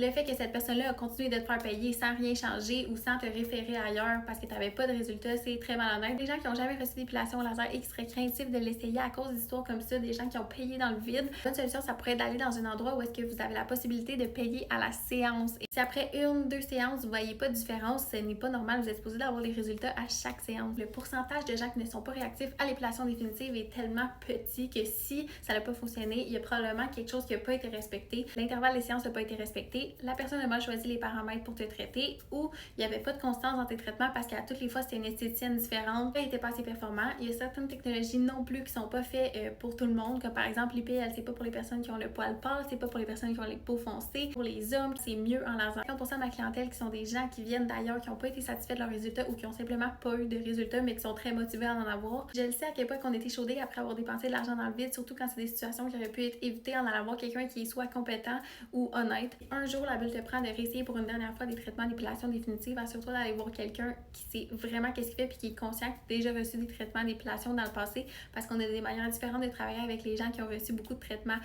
le fait que cette personne-là a continué de te faire payer sans rien changer ou sans te référer ailleurs parce que tu n'avais pas de résultat, c'est très malhonnête. Des gens qui n'ont jamais reçu d'épilation laser et qui seraient craintifs de l'essayer à cause d'histoires comme ça, des gens qui ont payé dans le vide. Une solution, ça pourrait être d'aller dans un endroit où est-ce que vous avez la possibilité de payer à la séance. Et si après une, deux séances, vous ne voyez pas de différence, ce n'est pas normal, vous êtes supposé d'avoir des résultats à chaque séance. Le pourcentage de gens qui ne sont pas réactifs à l'épilation définitive est tellement petit que si ça n'a pas fonctionné, il y a probablement quelque chose qui n'a pas été respecté. L'intervalle des séances n'a pas été respecté, la personne a mal choisi les paramètres pour te traiter ou il n'y avait pas de constance dans tes traitements parce qu'à toutes les fois, c'était une esthéticienne différente, elle n'était pas assez performant. Il y a certaines technologies non plus qui ne sont pas faites pour tout le monde, comme par exemple l'IPL, c'est pas pour les personnes qui ont le poil pâle, c'est pas pour les personnes qui ont les peaux foncées. Pour les hommes, c'est mieux en laser. 50% de ma clientèle qui sont des gens qui viennent d'ailleurs, qui n'ont pas été satisfaits de leurs résultats ou qui ont simplement pas eu de résultats mais qui sont très motivés à en avoir. Je le sais à quel point on est échaudé après avoir dépensé de l'argent dans le vide, surtout quand c'est des situations qui auraient pu être évitées en allant voir quelqu'un qui est soit compétent ou honnête. Un jour, la bulle te prend de réessayer pour une dernière fois des traitements d'épilation définitive. Assure-toi d'aller voir quelqu'un qui sait vraiment qu'est-ce qu'il fait puis qui est conscient que tu as déjà reçu des traitements d'épilation dans le passé parce qu'on a des manières différentes de travailler avec les gens qui ont reçu beaucoup de traitements